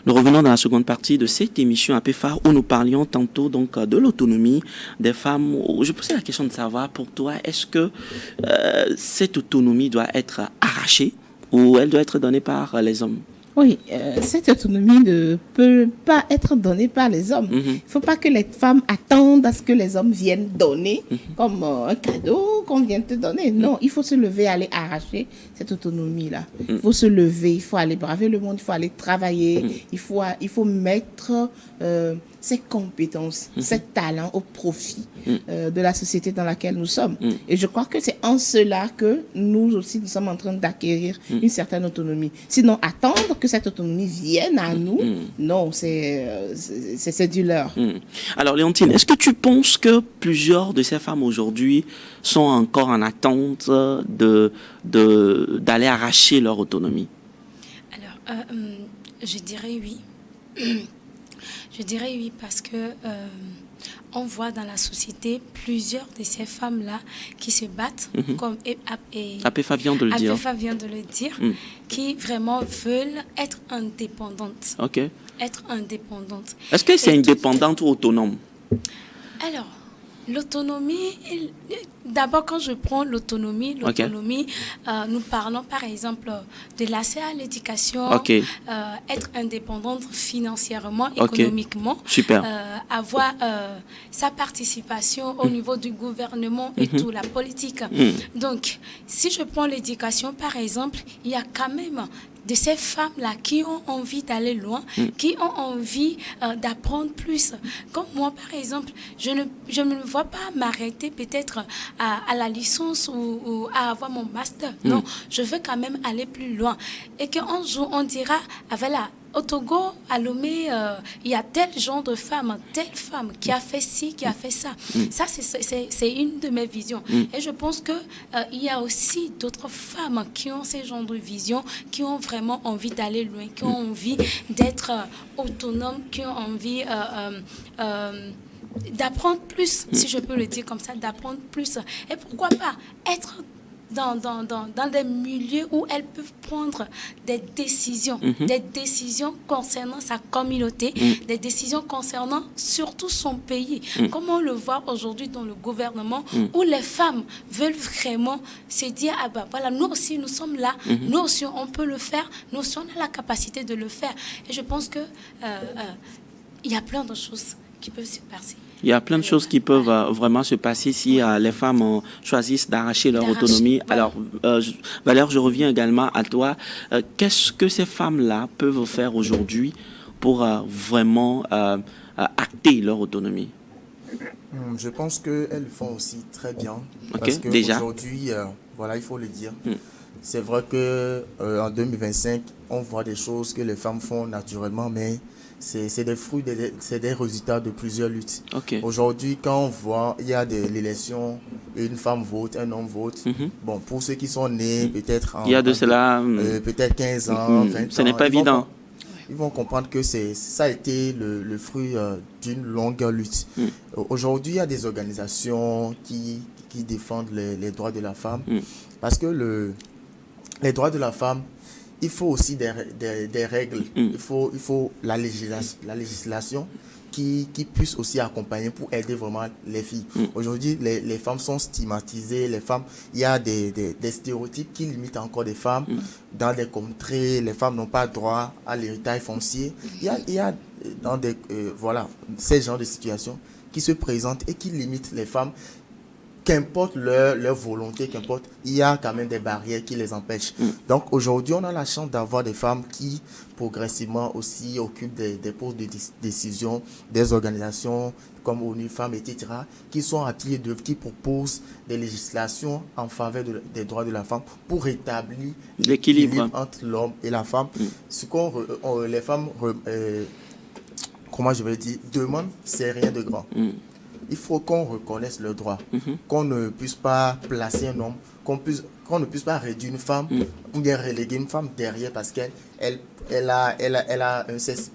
Nous revenons dans la seconde partie de cette émission AP Phare où nous parlions tantôt donc de l'autonomie des femmes. Je posais la question de savoir pour toi, est-ce que cette autonomie doit être arrachée ou elle doit être donnée par les hommes? Oui, cette autonomie ne peut pas être donnée par les hommes. Il ne faut pas que les femmes attendent à ce que les hommes viennent donner comme un cadeau qu'on vient te donner. Non, il faut se lever, aller arracher cette autonomie-là. Il faut se lever, il faut aller braver le monde, il faut aller travailler, il faut mettre ses compétences, ses talents au profit de la société dans laquelle nous sommes. Et je crois que c'est en cela que nous aussi, nous sommes en train d'acquérir une certaine autonomie. Sinon, attendre que cette autonomie vienne à nous, non, c'est du leurre. Alors, Léontine, est-ce que tu penses que plusieurs de ces femmes aujourd'hui sont encore en attente d'aller arracher leur autonomie? Alors, je dirais oui. Je dirais oui parce que on voit dans la société plusieurs de ces femmes-là qui se battent, comme Apéfa vient de le dire. Apéfa vient de le dire, qui vraiment veulent être indépendantes. Ok. Être indépendantes. Est-ce que c'est indépendante ou autonome? Alors, l'autonomie, d'abord quand je prends l'autonomie, nous parlons par exemple de l'accès à l'éducation, être indépendante financièrement, économiquement, super. Avoir sa participation au niveau du gouvernement et tout, la politique. Donc, si je prends l'éducation par exemple, il y a quand même de ces femmes-là qui ont envie d'aller loin, qui ont envie d'apprendre plus. Comme moi, par exemple, je ne me vois pas m'arrêter peut-être à la licence ou à avoir mon master. Non, je veux quand même aller plus loin. Et qu'un jour, on dira, voilà, au Togo, à Lomé, il y a tel genre de femme, telle femme qui a fait ci, qui a fait ça. Ça, c'est une de mes visions. Et je pense que il y a aussi d'autres femmes qui ont ce genre de vision, qui ont vraiment envie d'aller loin, qui ont envie d'être autonomes, qui ont envie d'apprendre plus, si je peux le dire comme ça, d'apprendre plus. Et pourquoi pas être dans des milieux où elles peuvent prendre des décisions concernant sa communauté, des décisions concernant surtout son pays. Comme on le voit aujourd'hui dans le gouvernement, où les femmes veulent vraiment se dire, ah ben voilà, nous aussi nous sommes là, nous aussi on peut le faire, nous aussi on a la capacité de le faire. Et je pense que il y a plein de choses qui peuvent se passer. Il y a plein de choses qui peuvent vraiment se passer si les femmes choisissent d'arracher leur autonomie. Alors, Valère, je reviens également à toi. Qu'est-ce que ces femmes-là peuvent faire aujourd'hui pour vraiment acter leur autonomie? Je pense qu'elles font aussi très bien. Parce qu'aujourd'hui, voilà, il faut le dire. C'est vrai qu'en 2025, on voit des choses que les femmes font naturellement, mais c'est des fruits, c'est des résultats de plusieurs luttes. Aujourd'hui, quand on voit, il y a de l'élection, une femme vote, un homme vote. Bon, pour ceux qui sont nés, peut-être il y a de cela, peut-être 15 ans, 20 ans. Ce n'est pas évident. Ils vont comprendre que ça a été le fruit d'une longue lutte. Aujourd'hui, il y a des organisations qui défendent les droits de la femme. Parce que les droits de la femme, il faut aussi des règles. Il faut la législation qui puisse aussi accompagner pour aider vraiment les filles. Aujourd'hui, les femmes sont stigmatisées. Il y a des stéréotypes qui limitent encore des femmes. Dans des contrées, les femmes n'ont pas droit à l'héritage foncier. Il y a dans ces genres de situations qui se présentent et qui limitent les femmes. Qu'importe leur volonté, il y a quand même des barrières qui les empêchent. Donc aujourd'hui, on a la chance d'avoir des femmes qui progressivement aussi occupent des postes de décision, des organisations comme ONU Femmes, etc., qui sont à pied d'œuvre, qui proposent des législations en faveur des droits de la femme pour rétablir l'équilibre entre l'homme et la femme. Ce qu'on les femmes, comment je vais dire, demandent, c'est rien de grand. Il faut qu'on reconnaisse le droit, qu'on ne puisse pas placer un homme, qu'on ne puisse pas réduire une femme ou bien reléguer une femme derrière parce qu'elle a un sexe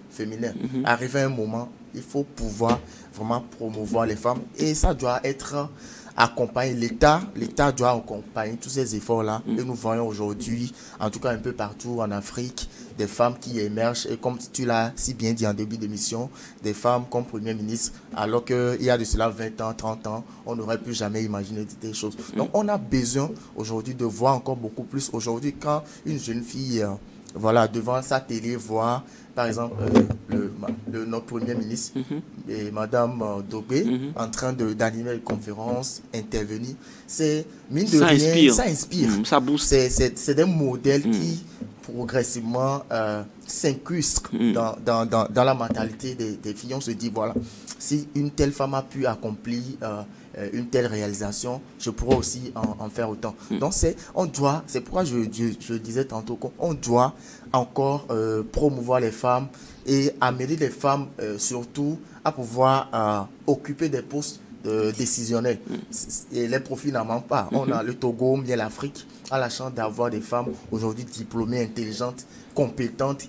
féminin. Arrivé à un moment, il faut pouvoir vraiment promouvoir les femmes et ça doit être accompagné. L'État doit accompagner tous ces efforts-là et nous voyons aujourd'hui, en tout cas un peu partout en Afrique, des femmes qui émergent, et comme tu l'as si bien dit en début d'émission, des femmes comme Premier ministre, alors qu'il y a de cela 20 ans, 30 ans, on n'aurait plus jamais imaginé des choses. Donc on a besoin aujourd'hui de voir encore beaucoup plus. Aujourd'hui, quand une jeune fille, devant sa télé, voit par exemple notre Premier ministre et Madame Dobé en train d'animer une conférence, intervenir, c'est mine de rien, ça inspire. Ça booste. C'est des modèles qui progressivement s'incrustent dans la mentalité des filles. On se dit, voilà, si une telle femme a pu accomplir une telle réalisation, je pourrais aussi en faire autant. Donc c'est pourquoi je disais tantôt qu'on doit encore promouvoir les femmes et amener les femmes surtout à pouvoir occuper des postes décisionnels. Et les profils n'en manquent pas. On a le Togo, bien l'Afrique, a la chance d'avoir des femmes aujourd'hui diplômées, intelligentes, compétentes,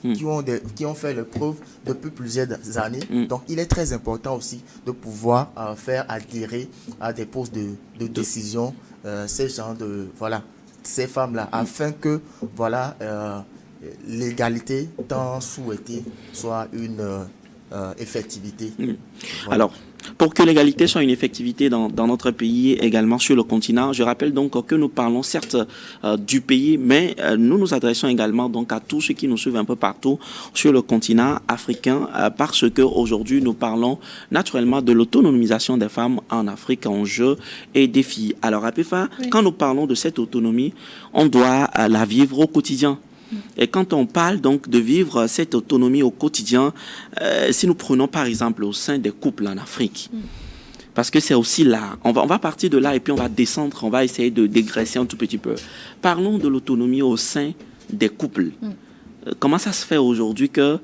qui ont fait le preuve depuis plusieurs années. Donc il est très important aussi de pouvoir faire adhérer à des postes de décision ces femmes-là, afin que l'égalité tant souhaitée soit une effectivité. Voilà. Alors, pour que l'égalité soit une effectivité dans notre pays et également sur le continent, je rappelle donc que nous parlons certes du pays, mais nous nous adressons également donc à tous ceux qui nous suivent un peu partout sur le continent africain, parce que aujourd'hui nous parlons naturellement de l'autonomisation des femmes en Afrique, enjeux et défis. Alors Apéfa, quand nous parlons de cette autonomie, on doit la vivre au quotidien. Et quand on parle donc de vivre cette autonomie au quotidien, si nous prenons par exemple au sein des couples en Afrique, parce que c'est aussi là, on va partir de là et puis on va descendre, on va essayer de dégraisser un tout petit peu. Parlons de l'autonomie au sein des couples. Comment ça se fait aujourd'hui que,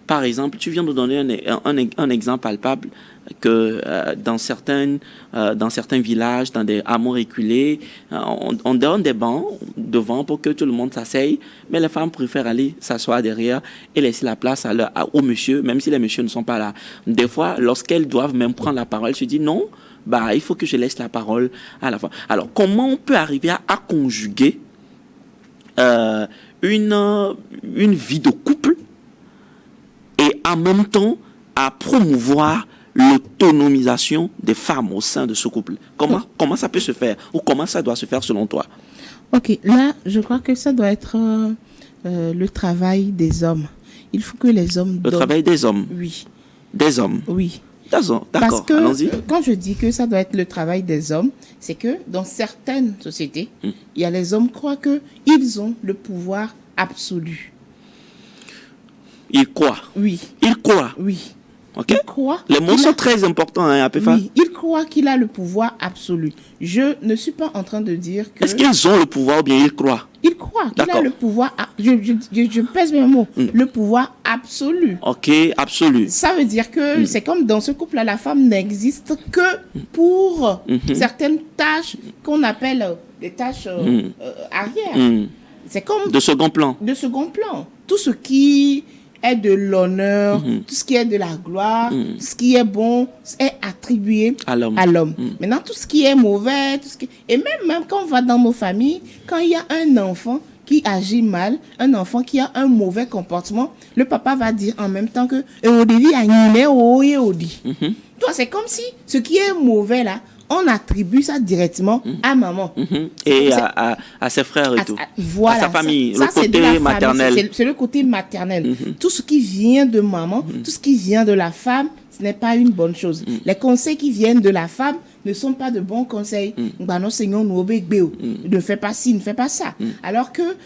par exemple, tu viens de donner un exemple palpable que dans certains villages, dans des hameaux reculés, on donne des bancs devant pour que tout le monde s'asseye, mais les femmes préfèrent aller s'asseoir derrière et laisser la place aux messieurs, même si les messieurs ne sont pas là. Des fois, lorsqu'elles doivent même prendre la parole, elles se disent non, il faut que je laisse la parole à la femme. Alors, comment on peut arriver à conjuguer une vie de couple et en même temps à promouvoir l'autonomisation des femmes au sein de ce couple? Comment ça peut se faire ou comment ça doit se faire selon toi? Ok, là, je crois que ça doit être le travail des hommes. Il faut que les hommes... travail des hommes? Oui. Des hommes? Oui. D'accord, parce que allons-y. Quand je dis que ça doit être le travail des hommes, c'est que dans certaines sociétés, il y a les hommes qui croient qu'ils ont le pouvoir absolu. Ils croient? Oui. Ils croient? Oui. Okay. Les mots sont très importants, hein, Apéfa. Oui, il croit qu'il a le pouvoir absolu. Je ne suis pas en train de dire que... Est-ce qu'ils ont le pouvoir ou bien ils croient? Il croit qu'il a le pouvoir... Je pèse mes mots. Le pouvoir absolu. Ok, absolu. Ça veut dire que c'est comme dans ce couple-là, la femme n'existe que pour certaines tâches qu'on appelle des tâches arrière. C'est comme... De second plan. De second plan. Tout ce qui est de l'honneur, tout ce qui est de la gloire, tout ce qui est bon est attribué à l'homme. Maintenant, tout ce qui est mauvais, et même quand on va dans nos familles, quand il y a un enfant qui agit mal, un enfant qui a un mauvais comportement, le papa va dire en même temps que toi, c'est comme si ce qui est mauvais là, on attribue ça directement à maman. Et à ses frères et tout. Voilà, à sa famille, ça, le côté maternel. C'est le côté maternel. Tout ce qui vient de maman, tout ce qui vient de la femme, ce n'est pas une bonne chose. Les conseils qui viennent de la femme ne sont pas de bons conseils. Ne fais pas ci, ne fais pas ça. Alors que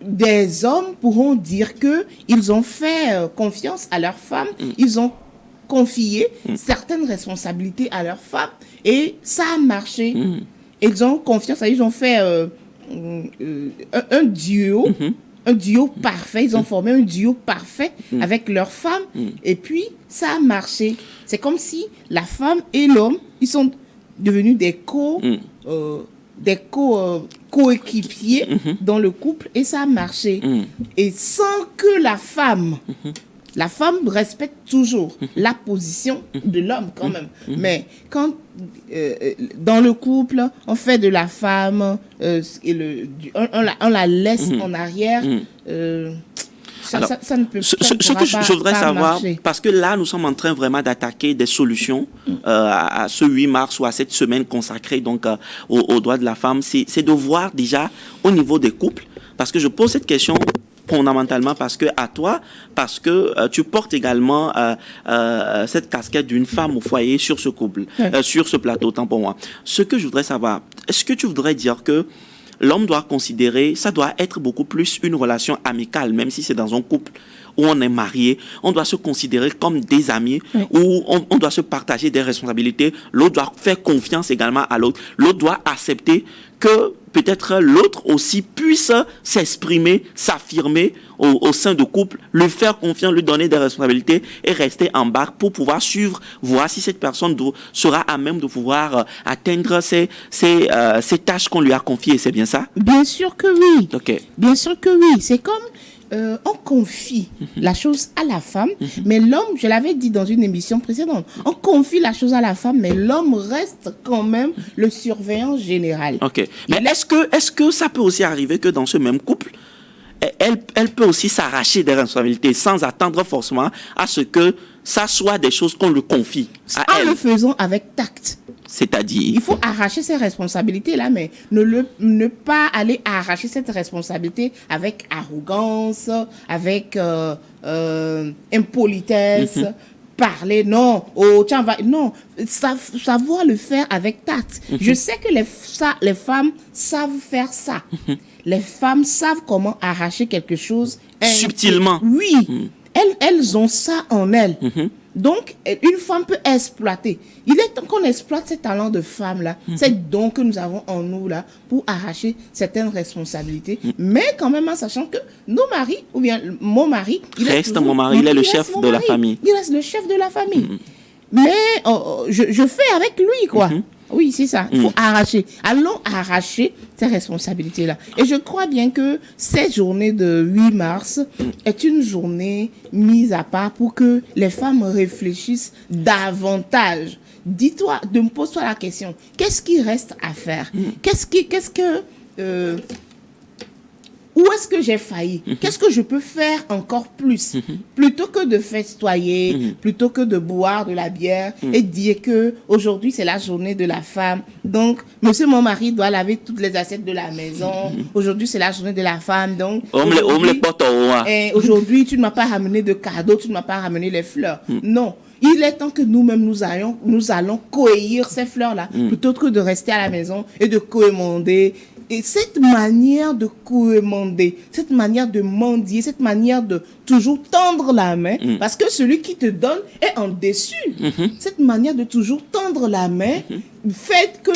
des hommes pourront dire qu'ils ont fait confiance à leur femme, ils ont confier certaines responsabilités à leurs femmes et ça a marché. Ils ont confiance, ils ont fait un duo parfait, ils ont formé un duo parfait avec leurs femmes et puis ça a marché. C'est comme si la femme et l'homme, ils sont devenus des coéquipiers dans le couple et ça a marché. Et sans que la femme respecte toujours la position de l'homme quand même. Mais quand dans le couple, on fait de la femme, on la laisse en arrière, ça ne peut ce que je voudrais savoir, marcher. Parce que là, nous sommes en train vraiment d'attaquer des solutions à ce 8 mars ou à cette semaine consacrée donc aux droits de la femme. C'est de voir déjà au niveau des couples, parce que je pose cette question fondamentalement parce que tu portes également cette casquette d'une femme au foyer sur ce couple, sur ce plateau, autant pour moi. Ce que je voudrais savoir, est-ce que tu voudrais dire que l'homme doit considérer, ça doit être beaucoup plus une relation amicale, même si c'est dans un couple où on est marié, on doit se considérer comme des amis, où on doit se partager des responsabilités, l'autre doit faire confiance également à l'autre, l'autre doit accepter que peut-être l'autre aussi puisse s'exprimer, s'affirmer au sein du couple, lui faire confiance, lui donner des responsabilités et rester en bas pour pouvoir suivre, voir si cette personne sera à même de pouvoir atteindre ces tâches qu'on lui a confiées. C'est bien ça? Bien sûr que oui. Okay. Bien sûr que oui. C'est comme on confie la chose à la femme, mais l'homme, je l'avais dit dans une émission précédente, on confie la chose à la femme, mais l'homme reste quand même le surveillant général. Ok. Mais est-ce que ça peut aussi arriver que dans ce même couple, elle peut aussi s'arracher des responsabilités sans attendre forcément à ce que ça soit des choses qu'on lui confie à elle? En le faisant avec tact. C'est-à-dire? Il faut arracher ces responsabilités-là, mais ne pas aller arracher cette responsabilité avec arrogance, avec impolitesse, parler, non, savoir le faire avec tact. Je sais que les femmes savent faire ça. Les femmes savent comment arracher quelque chose. Subtilement. Oui. Elles ont ça en elles. Donc, une femme peut exploiter. Il est temps qu'on exploite ces talents de femme-là, ces dons que nous avons en nous là, pour arracher certaines responsabilités. Mais quand même en sachant que nos maris, ou bien mon mari, il est le chef de la famille. Il reste le chef de la famille. Mais je fais avec lui, quoi. Oui, c'est ça. Il faut arracher. Allons arracher ces responsabilités-là. Et je crois bien que cette journée de 8 mars est une journée mise à part pour que les femmes réfléchissent davantage. Pose-toi la question. Qu'est-ce qui reste à faire? Où est-ce que j'ai failli? Qu'est-ce que je peux faire encore plus? Plutôt que de festoyer, plutôt que de boire de la bière et dire que aujourd'hui c'est la journée de la femme. Donc, monsieur mon mari doit laver toutes les assiettes de la maison. Aujourd'hui c'est la journée de la femme. Donc, aujourd'hui tu ne m'as pas ramené de cadeaux, tu ne m'as pas ramené les fleurs. Non. Il est temps que nous-mêmes nous allons cueillir ces fleurs-là plutôt que de rester à la maison et de quémander. Et cette manière de quémander, cette manière de mendier, cette manière de toujours tendre la main, parce que celui qui te donne est en déçu. Cette manière de toujours tendre la main fait que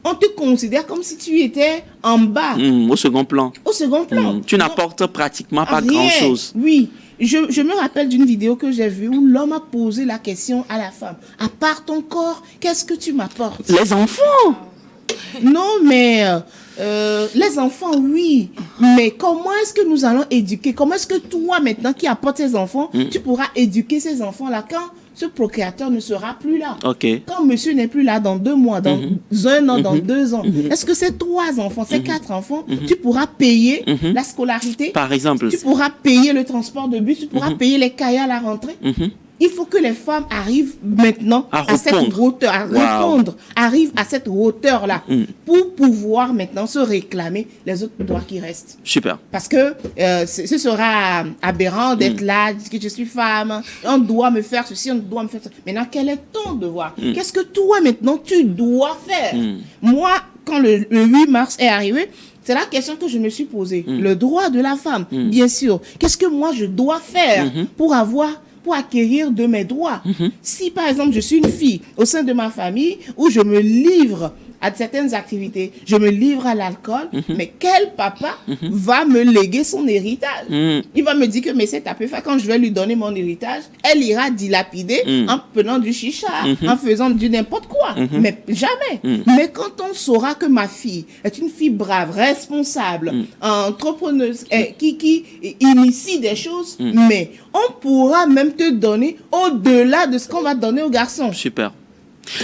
on te considère comme si tu étais en bas. Au second plan. Au second plan. Tu n'apportes pratiquement pas grand-chose. Oui. Je me rappelle d'une vidéo que j'ai vue où l'homme a posé la question à la femme. À part ton corps, qu'est-ce que tu m'apportes? Les enfants. Non, mais les enfants, oui. Mais comment est-ce que nous allons éduquer? Comment est-ce que toi, maintenant, qui apportes ces enfants, tu pourras éduquer ces enfants-là quand ce procréateur ne sera plus là? Quand monsieur n'est plus là dans 2 mois, dans 1 an, dans 2 ans, est-ce que ces 3 enfants, ces 4 enfants, tu pourras payer la scolarité? Par exemple. Tu pourras payer le transport de bus, tu pourras payer les cahiers à la rentrée? Il faut que les femmes arrivent maintenant à cette hauteur, à répondre, arrivent à cette hauteur-là pour pouvoir maintenant se réclamer les autres droits qui restent. Super. Parce que ce sera aberrant d'être là, dire que je suis femme, on doit me faire ceci, on doit me faire ça. Maintenant, quel est ton devoir? Qu'est-ce que toi maintenant tu dois faire? Moi, quand le 8 mars est arrivé, c'est la question que je me suis posée. Le droit de la femme, bien sûr. Qu'est-ce que moi je dois faire pour acquérir de mes droits? Si par exemple je suis une fille au sein de ma famille où je me livre à certaines activités, je me livre à l'alcool, mais quel papa va me léguer son héritage? Il va me dire que mais c'est à peu faire, quand je vais lui donner mon héritage, elle ira dilapider en prenant du chicha, en faisant du n'importe quoi. Mais jamais. Mais quand on saura que ma fille est une fille brave, responsable, entrepreneuse, qui initie des choses, mais on pourra même te donner au-delà de ce qu'on va donner aux garçons. Super.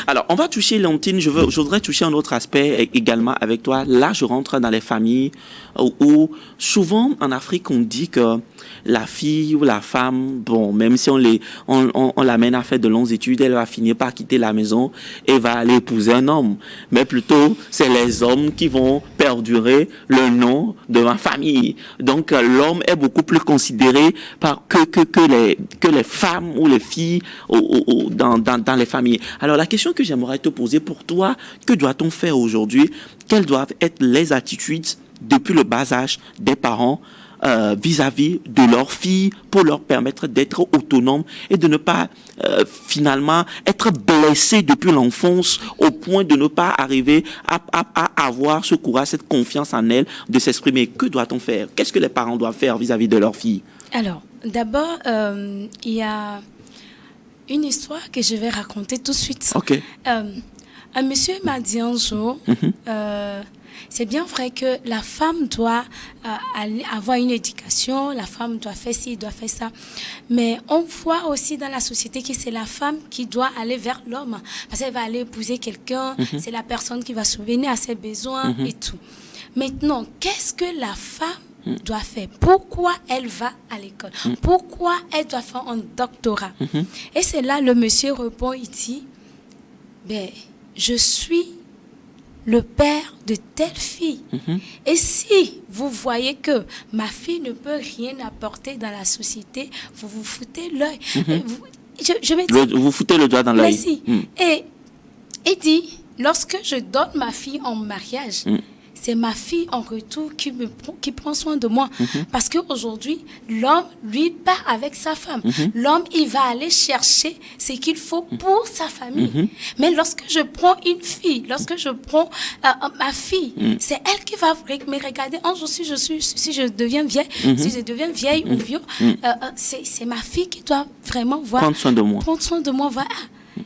Alors, on va toucher, Léontine, je voudrais toucher un autre aspect également avec toi. Là, je rentre dans les familles où souvent en Afrique, on dit que la fille ou la femme, bon, même si on l'amène à faire de longues études, elle va finir par quitter la maison et va aller épouser un homme. Mais plutôt, c'est les hommes qui vont perdurer le nom de ma famille. Donc, l'homme est beaucoup plus considéré que les femmes ou les filles dans les familles. Alors, la question que j'aimerais te poser pour toi, que doit-on faire aujourd'hui? Quelles doivent être les attitudes depuis le bas âge des parents vis-à-vis de leurs filles pour leur permettre d'être autonomes et de ne pas finalement être blessés depuis l'enfance au point de ne pas arriver à avoir ce courage, cette confiance en elles de s'exprimer. Que doit-on faire? Qu'est-ce que les parents doivent faire vis-à-vis de leurs filles? Alors, d'abord, il y a une histoire que je vais raconter tout de suite. Ok. Un monsieur m'a dit un jour, c'est bien vrai que la femme doit avoir une éducation, la femme doit faire ci, doit faire ça. Mais on voit aussi dans la société que c'est la femme qui doit aller vers l'homme. Parce qu'elle va aller épouser quelqu'un, c'est la personne qui va subvenir à ses besoins et tout. Maintenant, qu'est-ce que la femme doit faire? Pourquoi elle va à l'école? Pourquoi elle doit faire un doctorat? Et c'est là le monsieur répond, il dit, ben, je suis le père de telle fille. Et si vous voyez que ma fille ne peut rien apporter dans la société, vous vous foutez l'œil. Je vais dire, vous foutez le doigt dans l'œil. Merci. Et il dit, lorsque je donne ma fille en mariage, c'est ma fille en retour qui prend soin de moi. Parce qu'aujourd'hui, l'homme, lui, part avec sa femme. L'homme, il va aller chercher ce qu'il faut pour sa famille. Mais lorsque je prends une fille, lorsque je prends ma fille, c'est elle qui va me regarder. Un jour, si je deviens vieille, si je deviens vieille ou vieux, c'est ma fille qui doit vraiment voir. Prendre soin de moi. Prendre soin de moi, voilà.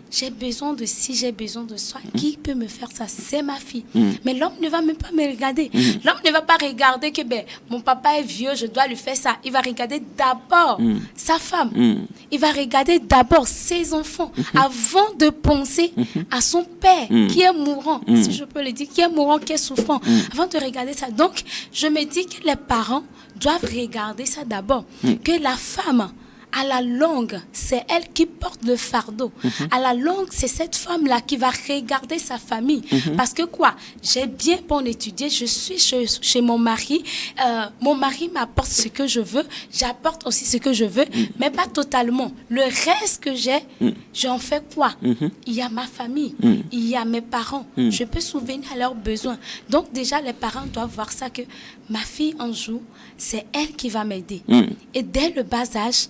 J'ai besoin de ci, j'ai besoin de ça. Qui peut me faire ça? C'est ma fille. Mais l'homme ne va même pas me regarder. L'homme ne va pas regarder que mon papa est vieux, je dois lui faire ça. Il va regarder d'abord sa femme. Il va regarder d'abord ses enfants avant de penser à son père qui est mourant, si je peux le dire, qui est mourant, qui est souffrant. Avant de regarder ça. Donc, je me dis que les parents doivent regarder ça d'abord. Que la femme, à la longue, c'est elle qui porte le fardeau. À la longue, c'est cette femme-là qui va regarder sa famille. Parce que quoi? J'ai bien bon étudié, je suis chez mon mari. Mon mari m'apporte ce que je veux. J'apporte aussi ce que je veux, mais pas totalement. Le reste que j'ai, j'en fais quoi? Il y a ma famille, il y a mes parents. Je peux subvenir à leurs besoins. Donc déjà, les parents doivent voir ça que ma fille, un jour, c'est elle qui va m'aider. Et dès le bas âge,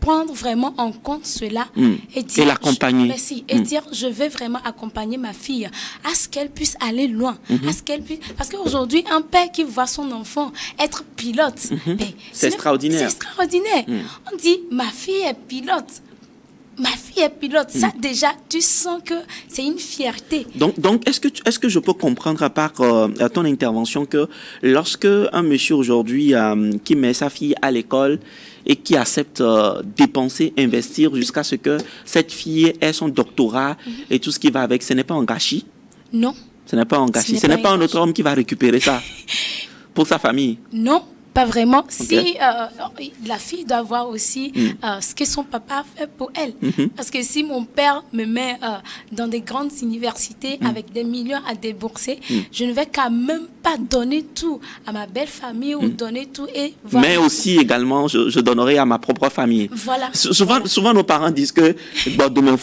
prendre vraiment en compte cela et dire, l'accompagner. Merci, et dire, je vais vraiment accompagner ma fille à ce qu'elle puisse aller loin, à ce qu'elle puisse, parce qu'aujourd'hui, un père qui voit son enfant être pilote, c'est extraordinaire. C'est extraordinaire. On dit, ma fille est pilote. Ma fille est pilote. Ça, déjà, tu sens que c'est une fierté. Donc est-ce que je peux comprendre à part ton intervention que lorsque un monsieur aujourd'hui qui met sa fille à l'école et qui accepte dépenser, investir jusqu'à ce que cette fille ait son doctorat et tout ce qui va avec, ce n'est pas un gâchis? Non. Ce n'est pas un gâchis. Ce n'est pas un autre homme qui va récupérer ça pour sa famille? Non. Pas vraiment. Okay. Si la fille doit voir aussi ce que son papa a fait pour elle. Parce que si mon père me met dans des grandes universités avec des millions à débourser, je ne vais quand même pas donner tout à ma belle famille ou donner tout et voilà. Mais aussi également, je donnerai à ma propre famille. Voilà. Souvent nos parents disent que même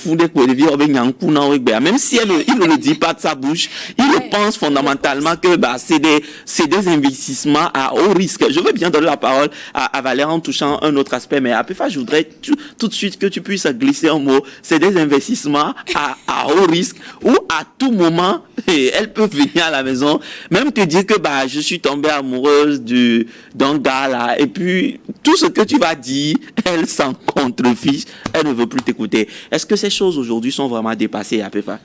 si il ne le dit pas de sa bouche, il pense fondamentalement que c'est des investissements à haut risque. Je veux bien donner la parole à Valère en touchant un autre aspect, mais à Péfa, je voudrais tout de suite que tu puisses glisser un mot. C'est des investissements à haut risque où à tout moment, elle peut venir à la maison, même te dire que je suis tombée amoureuse d'un gars là, et puis tout ce que tu vas dire, elle s'en contrefiche, elle ne veut plus t'écouter. Est-ce que ces choses aujourd'hui sont vraiment dépassées à Péfa?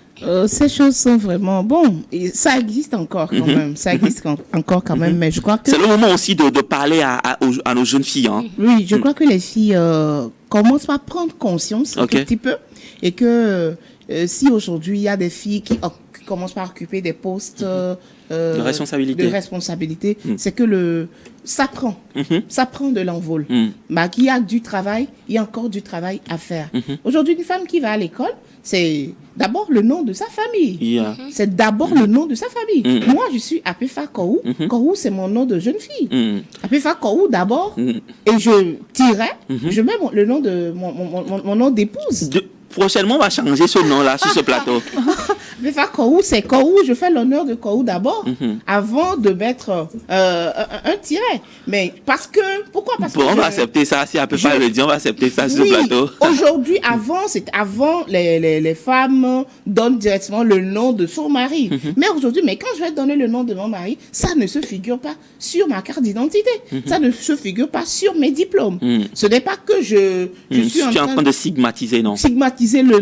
Ces choses sont vraiment ça existe encore quand même. Ça existe encore quand même, mais je crois que c'est le moment aussi de parler à nos jeunes filles. Hein? Oui, je crois que les filles commencent par prendre conscience un petit peu Et que si aujourd'hui il y a des filles qui commencent par occuper des postes de responsabilité, c'est que ça prend de l'envol. Bah, qu'il y a du travail, il y a encore du travail à faire. Aujourd'hui, une femme qui va à l'école, c'est d'abord le nom de sa famille. C'est d'abord le nom de sa famille. Moi, je suis Apefa Kou. Kou, c'est mon nom de jeune fille. Apefa Kou d'abord. Et je tirais, je mets le nom de mon nom d'épouse. Prochainement, on va changer ce nom-là sur ce plateau. Apefa Kou, c'est Kou. Je fais l'honneur de Kou d'abord, avant de mettre un tiret. Mais pourquoi? Parce que on va accepter ça. Si Apefa le dit, on va accepter ça sur ce plateau. Aujourd'hui, avant, les femmes donnent directement le nom de son mari. Mais aujourd'hui, quand je vais donner le nom de mon mari, ça ne se figure pas sur ma carte d'identité. Ça ne se figure pas sur mes diplômes. Ce n'est pas que je suis en train de stigmatiser, non? Stigmatiser le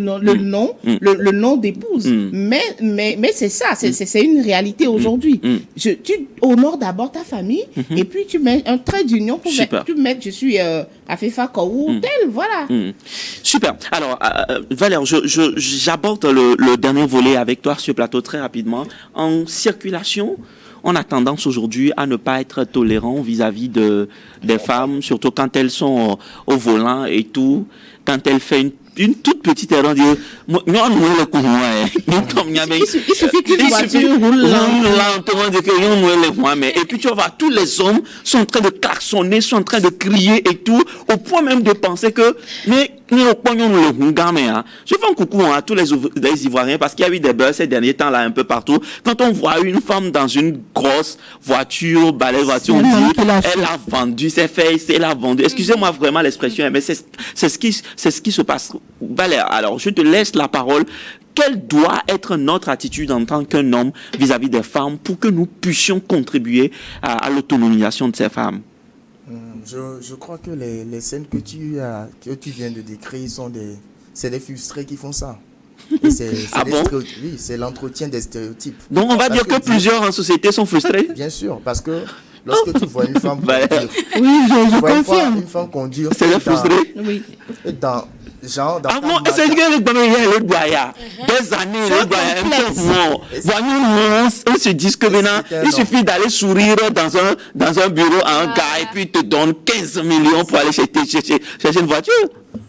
nom d'épouse. Mais c'est ça, c'est une réalité aujourd'hui. Tu honores d'abord ta famille et puis tu mets un trait d'union pour mettre je suis Apefa Kou, tel, voilà. Super. Alors, Valère, j'aborde le dernier volet avec toi sur le plateau très rapidement. En circulation, on a tendance aujourd'hui à ne pas être tolérant vis-à-vis des femmes, surtout quand elles sont au volant et tout, quand elles font une toute petite erreur, il suffit qu'une voiture roule lentement, et puis tu vois, tous les hommes sont en train de klaxonner, sont en train de crier et tout, au point même de penser que, je fais un coucou à tous les Ivoiriens parce qu'il y a eu des buzz ces derniers temps là un peu partout. Quand on voit une femme dans une grosse voiture, balai voiture, on dit, elle a vendu ses fesses, elle a vendu. Excusez-moi vraiment l'expression, mais c'est ce qui se passe. Valère, alors je te laisse la parole. Quelle doit être notre attitude en tant qu'un homme vis-à-vis des femmes pour que nous puissions contribuer à l'autonomisation de ces femmes? Je crois que les scènes que tu viens de décrire c'est des frustrés qui font ça. Et c'est l'entretien des stéréotypes. Donc on va dire que plusieurs en société sont frustrés? Bien sûr, parce que lorsque tu vois une femme conduire, je confirme. Une femme conduire, c'est des frustrés? Oui. C'est que les des années, on se dit que maintenant, il suffit d'aller sourire dans un bureau à un gars et puis il te donne 15 millions pour aller chercher une voiture.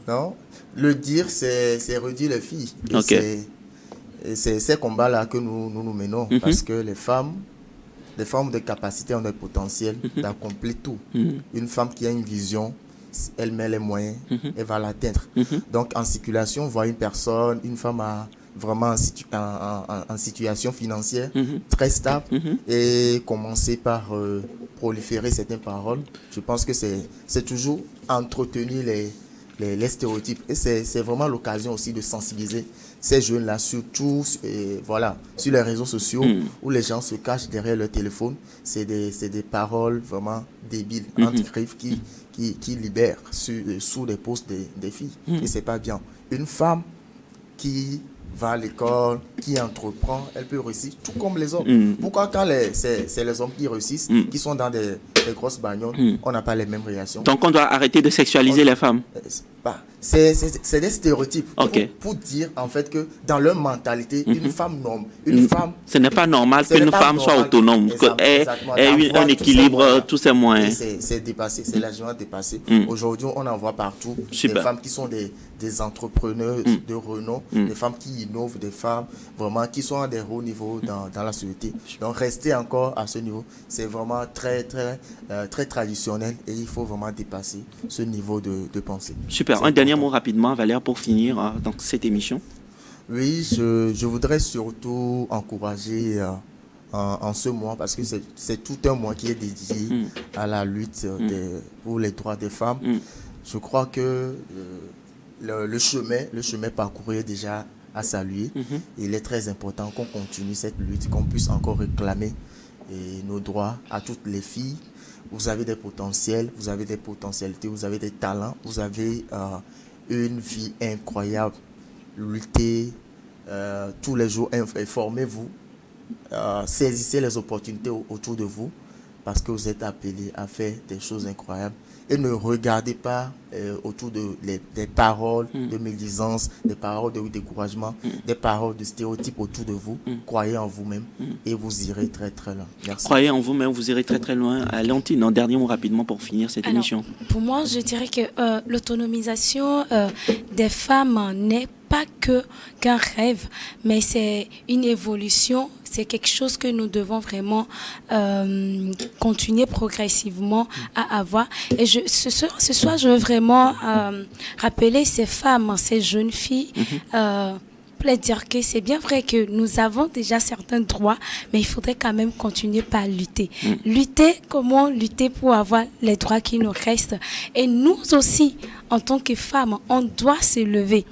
Non, le dire, c'est redire les filles. Et c'est ces combats-là que nous menons, parce que les femmes de capacité ont le potentiel d'accomplir tout. Une femme qui a une vision, elle met les moyens, elle va l'atteindre. Donc en circulation, voir une femme vraiment en situation financière très stable et commencer par proliférer certaines paroles, je pense que c'est toujours entretenir les stéréotypes. Et c'est vraiment l'occasion aussi de sensibiliser ces jeunes-là, surtout sur les réseaux sociaux où les gens se cachent derrière leur téléphone. C'est des paroles vraiment débiles, anti-griffes qui libèrent sous les posts des filles. Et c'est pas bien. Une femme qui va à l'école, qui entreprend, elle peut réussir tout comme les hommes. Pourquoi quand c'est les hommes qui réussissent, qui sont dans des grosses bagnoles, on n'a pas les mêmes réactions? Donc on doit arrêter de sexualiser les femmes. C'est des stéréotypes pour dire en fait que dans leur mentalité, une femme, ce n'est pas normal qu'une femme soit autonome, qu'elle ait un équilibre, tous ces moyens. C'est dépassé, c'est largement dépassé. Aujourd'hui, on en voit partout. Super. Des femmes qui sont des entrepreneurs de renom, des femmes qui innovent, des femmes vraiment qui sont à des hauts niveaux dans la société. Donc rester encore à ce niveau, c'est vraiment très très traditionnel et il faut vraiment dépasser ce niveau de pensée. Super. Un dernier mot rapidement, Valère, pour finir dans cette émission. Oui, je voudrais surtout encourager en ce mois, parce que c'est tout un mois qui est dédié à la lutte pour les droits des femmes. Je crois que le chemin parcouru est déjà à saluer. Il est très important qu'on continue cette lutte, qu'on puisse encore réclamer nos droits à toutes les filles. Vous avez des potentiels, vous avez des potentialités, vous avez des talents, vous avez une vie incroyable. Luttez tous les jours, informez-vous, saisissez les opportunités autour de vous, parce que vous êtes appelés à faire des choses incroyables. et ne regardez pas autour des paroles de médisance, des paroles de découragement, des paroles de stéréotypes autour de vous. Croyez en vous-même et vous irez très très loin. Merci. Croyez en vous-même, vous irez très très loin. Léontine, un dernier mot rapidement pour finir cette émission. Pour moi, je dirais que l'autonomisation des femmes n'est pas qu'un rêve, mais c'est une évolution. C'est quelque chose que nous devons vraiment continuer progressivement à avoir. Et ce soir, je veux vraiment rappeler ces femmes, ces jeunes filles, dire que c'est bien vrai que nous avons déjà certains droits, mais il faudrait quand même continuer par lutter. Comment lutter pour avoir les droits qui nous restent. Et nous aussi, en tant que femmes, on doit se lever.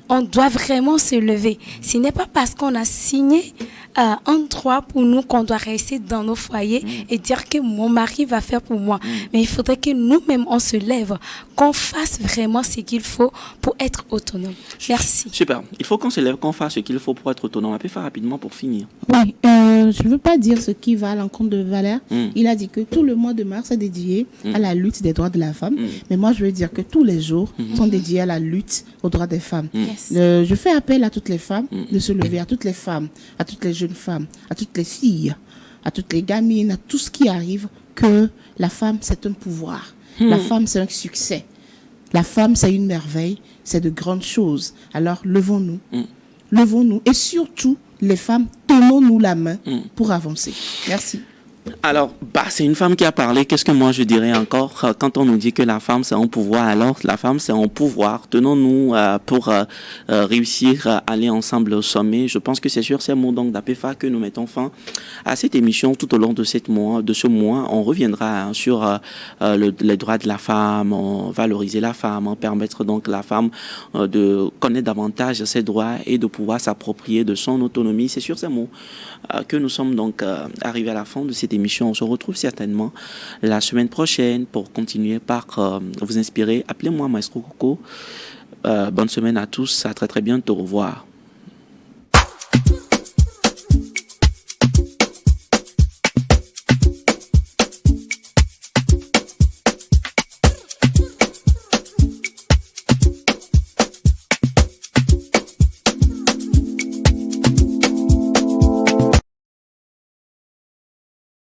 On doit vraiment se lever. Ce n'est pas parce qu'on a signé un droit pour nous qu'on doit rester dans nos foyers et dire que mon mari va faire pour moi. Mais il faudrait que nous-mêmes, on se lève, qu'on fasse vraiment ce qu'il faut pour être autonome. Merci. Super. Il faut qu'on se lève, qu'on fasse ce qu'il faut pour être autonome. On peut faire rapidement pour finir. Oui, je ne veux pas dire ce qui va à l'encontre de Valère. Il a dit que tout le mois de mars est dédié à la lutte des droits de la femme. Mais moi, je veux dire que tous les jours sont dédiés à la lutte aux droits des femmes. Je fais appel à toutes les femmes de se lever, à toutes les femmes, à toutes les jeunes femmes, à toutes les filles, à toutes les gamines, à tout ce qui arrive, que la femme, c'est un pouvoir. La femme, c'est un succès. La femme, c'est une merveille. C'est de grandes choses. Alors, levons-nous. Levons-nous. Et surtout, les femmes, tenons-nous la main pour avancer. Merci. Alors, c'est une femme qui a parlé. Qu'est-ce que moi je dirais encore quand on nous dit que la femme c'est un pouvoir? Alors, la femme c'est un pouvoir. Tenons-nous pour réussir à aller ensemble au sommet. Je pense que c'est sur ces mots donc d'APEFA que nous mettons fin à cette émission tout au long de ce mois. On reviendra sur les droits de la femme, valoriser la femme, permettre donc la femme de connaître davantage ses droits et de pouvoir s'approprier de son autonomie. C'est sur ces mots que nous sommes donc arrivés à la fin de cette émission. On se retrouve certainement la semaine prochaine pour continuer par vous inspirer. Appelez-moi Maestro Coco. Bonne semaine à tous. À très très bientôt. Au revoir.